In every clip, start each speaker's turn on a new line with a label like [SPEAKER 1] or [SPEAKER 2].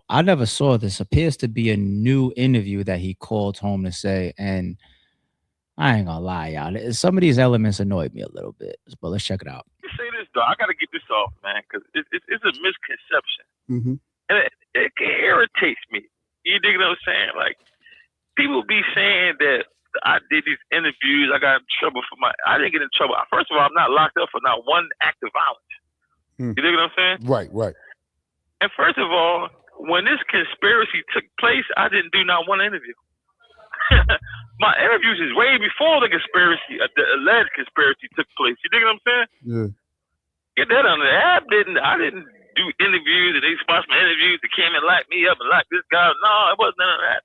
[SPEAKER 1] I never saw this. Appears to be a new interview that he called home to say, and I ain't gonna lie, y'all. Some of these elements annoyed me a little bit, but let's check it out.
[SPEAKER 2] Let me say this though. I got to get this off, man, because it's a misconception,
[SPEAKER 3] Mm-hmm.
[SPEAKER 2] and it irritates me. You dig what I'm saying? Like people be saying that I did these interviews. I got in trouble for my. I didn't get in trouble. First of all, I'm not locked up for not one act of violence. You dig what I'm saying?
[SPEAKER 3] Right, right.
[SPEAKER 2] And first of all, when this conspiracy took place, I didn't do not one interview. My interviews is way before the conspiracy, the alleged conspiracy took place. You dig what I'm saying?
[SPEAKER 3] Yeah.
[SPEAKER 2] Get that on the app. I didn't do interviews and they sponsored my interviews. They came and locked me up and locked this guy. No, it wasn't none of that.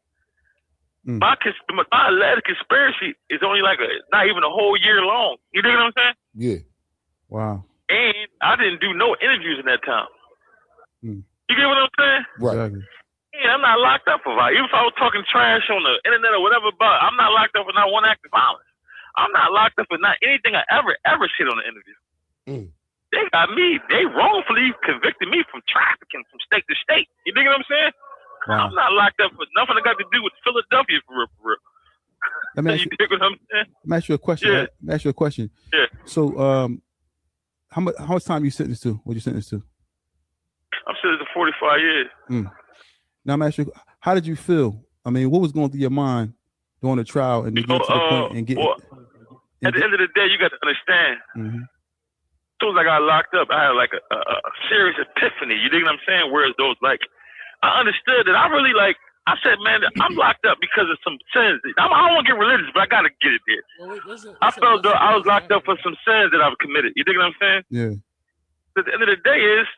[SPEAKER 2] My alleged conspiracy is only like not even a whole year long. You dig what I'm saying?
[SPEAKER 3] Yeah. Wow.
[SPEAKER 2] And I didn't do no interviews in that time. You get what I'm saying?
[SPEAKER 3] Right. Exactly.
[SPEAKER 2] Yeah, I'm not locked up for violence. Even if I was talking trash on the internet or whatever, but I'm not locked up for not one act of violence. I'm not locked up for not anything I ever said on the interview. They got me. They wrongfully convicted me from trafficking from state to state. You dig what I'm saying? Wow. I'm not locked up for nothing that got to do with Philadelphia for real.
[SPEAKER 3] Let me ask
[SPEAKER 2] you dig what I'm saying?
[SPEAKER 3] Let me ask you a question.
[SPEAKER 2] Yeah.
[SPEAKER 3] Right? Let me ask you a question.
[SPEAKER 2] Yeah.
[SPEAKER 3] So, how much time you sentenced to? What you sentenced to?
[SPEAKER 2] I'm sentenced to 45 years.
[SPEAKER 3] Now I'm asking you, how did you feel? I mean, what was going through your mind during the trial and to get to the point and get?
[SPEAKER 2] At the end of the day, you got to understand. As soon as I got locked up, I had like a serious epiphany. You dig what I'm saying? Whereas those I understood that I really I said, man, I'm locked up because of some sins. I don't want to get religious, but I got to get it there. I felt that I was locked up for some sins that I've committed. You dig what I'm saying?
[SPEAKER 3] Yeah.
[SPEAKER 2] At the end of the day is,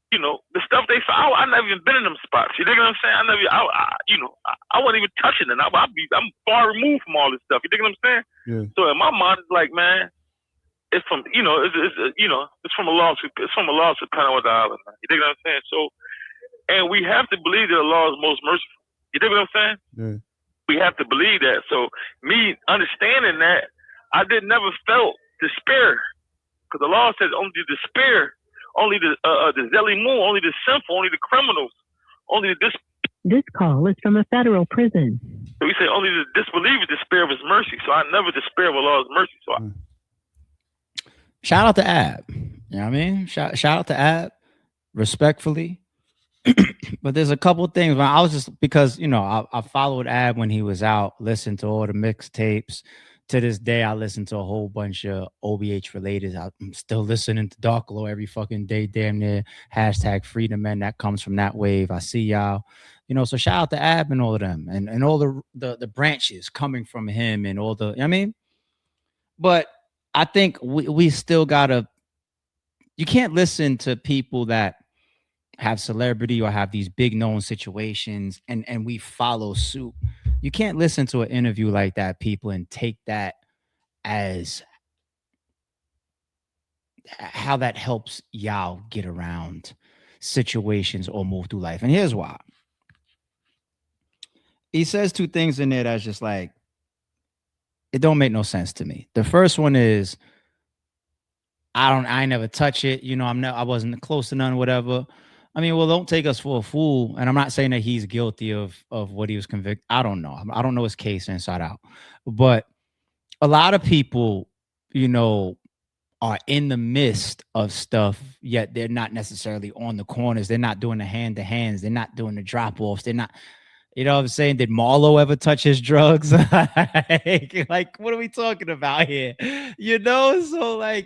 [SPEAKER 2] the stuff they found, I never even been in them spots. You dig what I'm saying? I wasn't even touching it. I'm far removed from all this stuff. You dig what I'm saying?
[SPEAKER 3] Yeah.
[SPEAKER 2] So in my mind, it's like, man, it's from, it's from Allah subhanahu wa ta'ala. You dig what I'm saying? So, and we have to believe that Allah is most merciful. You dig what I'm saying?
[SPEAKER 3] Yeah.
[SPEAKER 2] We have to believe that. So me understanding that, I never felt despair, because Allah says only the despair. Only the Zelimun, only the sinful, only the criminals, only the
[SPEAKER 4] This call is from a federal prison.
[SPEAKER 2] So we say only the disbeliever despair of his mercy. So I never despair of Allah's mercy. So
[SPEAKER 1] shout out to Ab. You know what I mean? Shout out to Ab, respectfully. But there's a couple of things. I was just, because, I followed Ab when he was out, listened to all the mixtapes. To this day, I listen to a whole bunch of OBH related. I'm still listening to Dark Law every fucking day, damn near. # Freedom Man, that comes from that wave. I see y'all. So shout out to Ab and all of them, and all the branches coming from him and all the, But I think we still gotta, you can't listen to people that have celebrity or have these big known situations and we follow suit. You can't listen to an interview like that, people, and take that as how that helps y'all get around situations or move through life. And here's why. He says two things in there that's just like, it don't make no sense to me. The first one is, I never touch it. I wasn't close to none, whatever. I mean, well, don't take us for a fool. And I'm not saying that he's guilty of what he was convicted. I don't know. I don't know his case inside out. But a lot of people, are in the midst of stuff, yet they're not necessarily on the corners. They're not doing the hand-to-hands. They're not doing the drop-offs. They're not, what I'm saying? Did Marlo ever touch his drugs? Like, what are we talking about here? So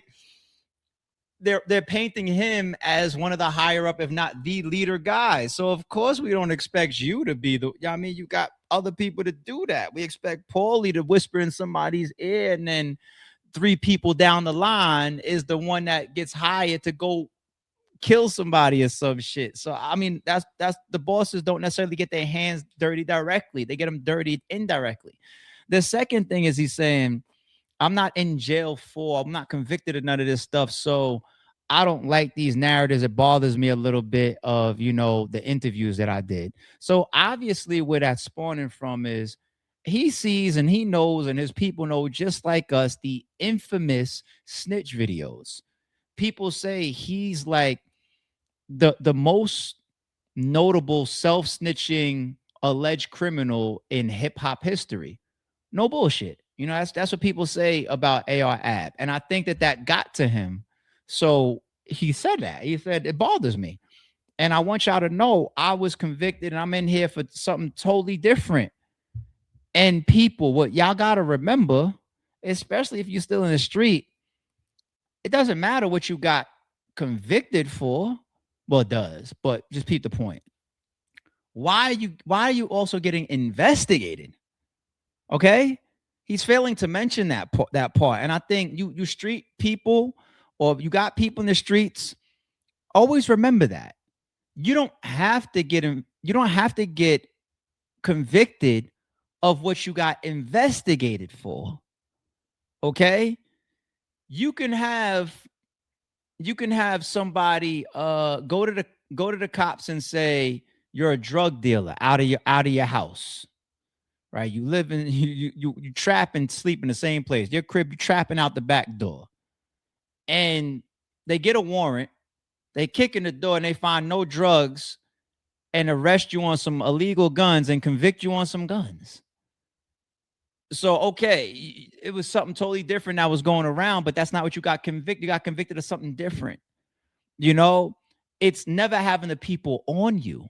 [SPEAKER 1] they're painting him as one of the higher up, if not the leader guys. So of course we don't expect you to be you got other people to do that. We expect Paulie to whisper in somebody's ear, and then 3 people down the line is the one that gets hired to go kill somebody or some shit. So I mean, that's the bosses don't necessarily get their hands dirty directly. They get them dirty indirectly. The second thing is he's saying, I'm not in jail I'm not convicted of none of this stuff. So I don't like these narratives. It bothers me a little bit of, the interviews that I did. So obviously where that's spawning from is he sees and he knows, and his people know, just like us, the infamous snitch videos. People say he's like the most notable self-snitching alleged criminal in hip-hop history. No bullshit. You know, that's what people say about AR Ab. And I think that got to him. So he said that. He said, it bothers me. And I want y'all to know I was convicted and I'm in here for something totally different. And people, what y'all got to remember, especially if you're still in the street, it doesn't matter what you got convicted for. Well, it does, but just keep the point. Why are you also getting investigated? Okay? He's failing to mention that part. And I think you street people, or you got people in the streets, always remember that. You don't have to get convicted of what you got investigated for. Okay? You can have somebody go to the cops and say you're a drug dealer out of your house. Right? You live in you trap and sleep in the same place. Your crib, you trapping out the back door. And they get a warrant, they kick in the door and they find no drugs and arrest you on some illegal guns and convict you on some guns. So, okay, it was something totally different that was going around, but that's not what you got convicted. You got convicted of something different. You know, it's never having the people on you.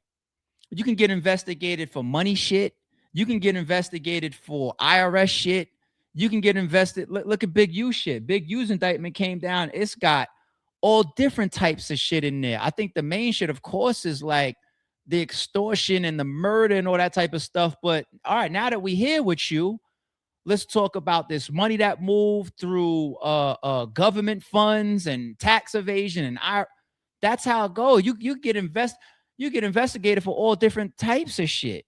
[SPEAKER 1] You can get investigated for money shit. You can get investigated for IRS shit. You can get invested. Look at Big U shit. Big U's indictment came down. It's got all different types of shit in there. I think the main shit, of course, is like the extortion and the murder and all that type of stuff. But all right, now that we here with you, let's talk about this money that moved through government funds and tax evasion, and that's how it goes. You get investigated for all different types of shit,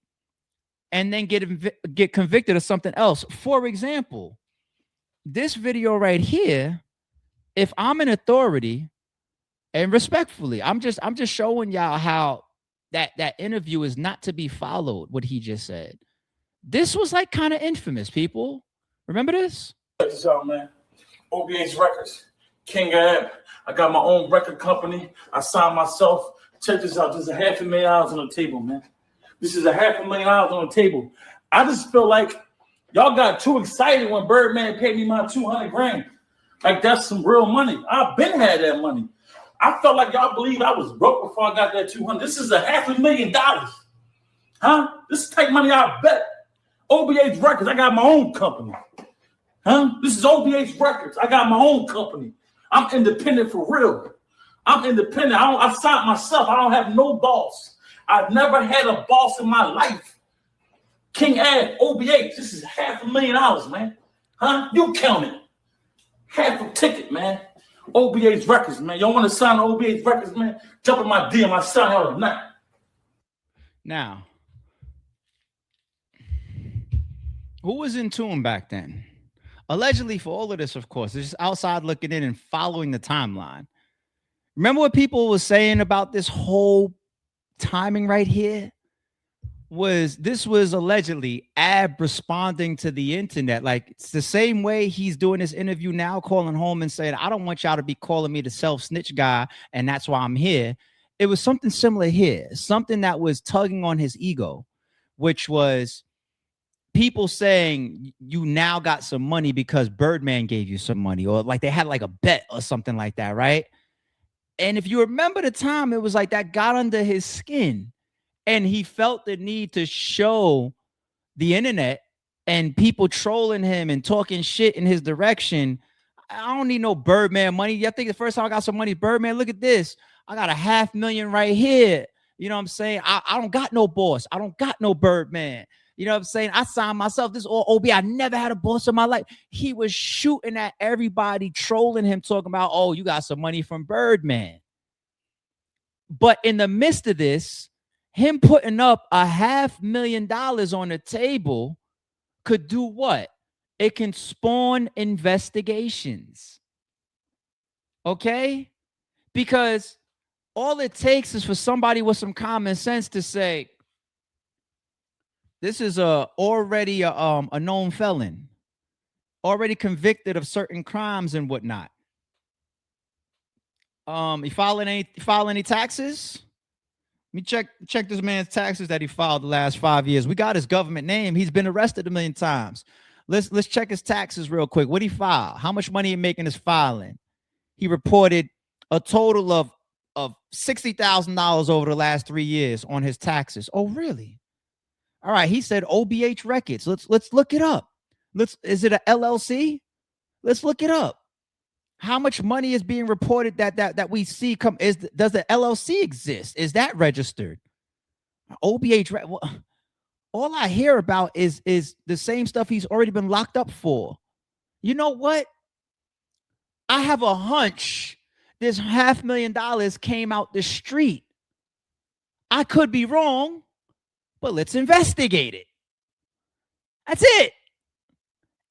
[SPEAKER 1] and then get convicted of something else. For example, this video right here, if I'm an authority, and respectfully, I'm just showing y'all how that interview is not to be followed, what he just said. This was like kind of infamous, people. Remember this?
[SPEAKER 5] Check this out, man. OBH Records, King Ab. I got my own record company. I signed myself. Check this out. There's $500,000 on the table, man. This is $500,000 on the table. I just feel like y'all got too excited when Birdman paid me my $200,000. Like that's some real money. I've been had that money. I felt like y'all believe I was broke before I got that $200,000. This is $500,000. Huh? This is take money I bet. OBH Records, I got my own company. Huh? This is OBH Records. I got my own company. I'm independent for real. I'm independent. I signed myself. I don't have no boss. I've never had a boss in my life. King Ad, OBH, this is $500,000, man. Huh? You count it. Half a ticket, man. OBH Records, man. Y'all want to sign OBH Records, man? Jump in my DM. I sign y'all tonight.
[SPEAKER 1] Now, who was in tune back then? Allegedly, for all of this, of course, it's just outside looking in and following the timeline. Remember what people were saying about this whole timing right here? This was allegedly Ab responding to the internet. Like, it's the same way he's doing this interview now, calling home and saying, I don't want y'all to be calling me the self-snitch guy, and that's why I'm here. It was something similar here, something that was tugging on his ego, which was people saying you now got some money because Birdman gave you some money, or like they had like a bet or something like that, right? And if you remember the time, it was like that got under his skin, and he felt the need to show the internet and people trolling him and talking shit in his direction. I don't need no Birdman money. I think the first time I got some money, Birdman, look at this. I got $500,000 right here. You know what I'm saying? I don't got no boss. I don't got no Birdman. You know what I'm saying? I signed myself. This all OB. I never had a boss in my life. He was shooting at everybody, trolling him, talking about, oh, you got some money from Birdman. But in the midst of this, him putting up $500,000 on the table could do what? It can spawn investigations. Okay? Because all it takes is for somebody with some common sense to say, this is already a known felon, already convicted of certain crimes and whatnot. You file any taxes? me check this man's taxes that he filed the last 5 years. We got his government name. He's been arrested a million times. Let's check his taxes real quick. What he filed? How much money he making his filing? He reported a total of $60,000 over the last 3 years on his taxes. Oh, really? All right. He said OBH Records. Let's look it up. Is it a LLC? Let's look it up. How much money is being reported that we see come? Does the LLC exist? Is that registered? OBH. All I hear about is the same stuff he's already been locked up for. You know what? I have a hunch this $500,000 came out the street. I could be wrong, but let's investigate it. That's it.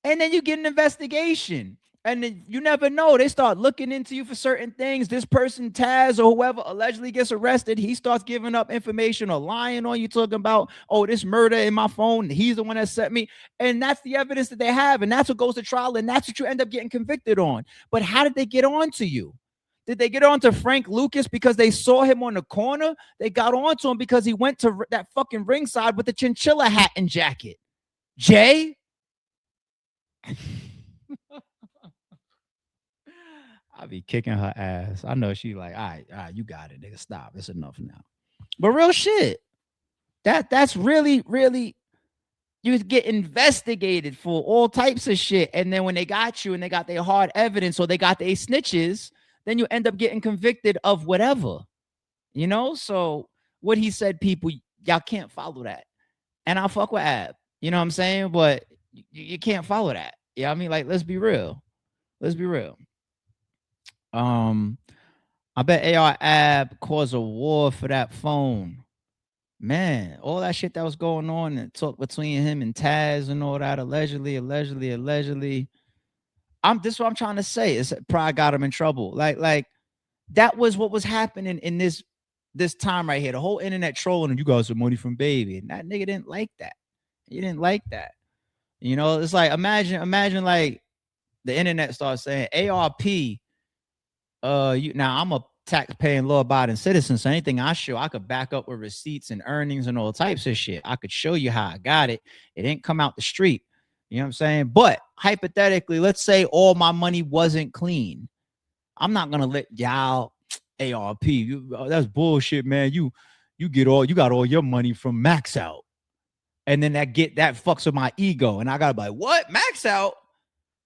[SPEAKER 1] And then you get an investigation. And then you never know. They start looking into you for certain things. This person, Taz or whoever, allegedly gets arrested. He starts giving up information or lying on you, talking about, oh, this murder in my phone. He's the one that sent me. And that's the evidence that they have. And that's what goes to trial. And that's what you end up getting convicted on. But how did they get on to you? Did they get on to Frank Lucas because they saw him on the corner? They got on to him because he went to that fucking ringside with the chinchilla hat and jacket. Jay? I'll be kicking her ass. I know she like, all right, you got it, nigga. Stop. It's enough now. But real shit. That's really, really, you get investigated for all types of shit. And then when they got you and they got their hard evidence or they got their snitches, then you end up getting convicted of whatever. You know? So what he said, people, y'all can't follow that. And I fuck with Ab. You know what I'm saying? But you can't follow that. Yeah, I mean, like, let's be real. Let's be real. I bet AR Ab caused a war for that phone. Man, all that shit that was going on and talk between him and Taz and all that, allegedly. This is what I'm trying to say. It's probably got him in trouble. Like that was what was happening in this time right here. The whole internet trolling and you got some money from Baby. And that nigga didn't like that. He didn't like that. You know, it's like imagine like the internet starts saying ARP. Now I'm a tax-paying, law-abiding citizen, so anything I show, I could back up with receipts and earnings and all types of shit. I could show you how I got it. It didn't come out the street. You know what I'm saying? But hypothetically, let's say all my money wasn't clean. I'm not gonna let y'all ARP. That's bullshit, man. You got all your money from Max Out, and then that fucks with my ego, and I gotta be like, what? Max Out?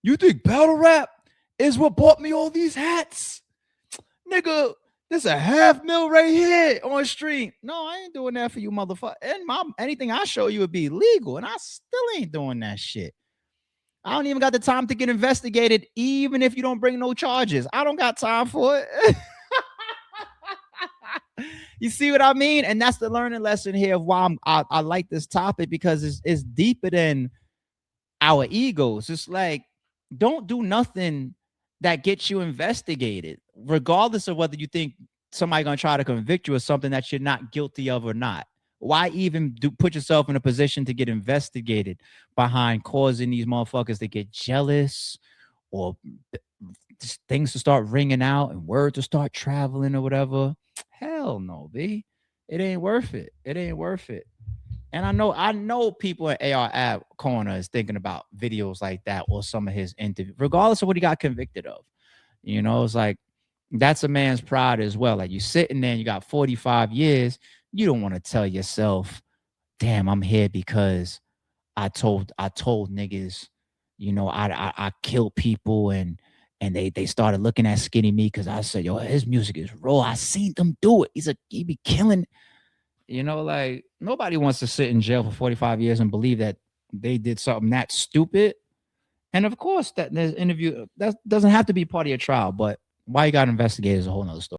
[SPEAKER 1] You think battle rap is what bought me all these hats? Nigga, this a $500,000 right here on stream. No, I ain't doing that for you, motherfucker. And anything I show you would be legal, and I still ain't doing that shit. I don't even got the time to get investigated, even if you don't bring no charges. I don't got time for it. You see what I mean? And that's the learning lesson here of why I like this topic, because it's deeper than our egos. It's like, don't do nothing that gets you investigated, regardless of whether you think somebody gonna try to convict you of something that you're not guilty of or not. Why even put yourself in a position to get investigated behind causing these motherfuckers to get jealous or things to start ringing out and word to start traveling or whatever? Hell no, B. It ain't worth it. It ain't worth it. And I know people in AR Ab corner is thinking about videos like that or some of his interviews, regardless of what he got convicted of. You know, it's like, that's a man's pride as well. Like, you sitting there and you got 45 years. You don't want to tell yourself, damn, I'm here because I told niggas, you know, I killed people and they started looking at Skinny Me because I said, yo, his music is raw. I seen them do it. He be killing. You know, like, nobody wants to sit in jail for 45 years and believe that they did something that stupid. And of course, that there's interview that doesn't have to be part of your trial, but why you got investigated is a whole nother story.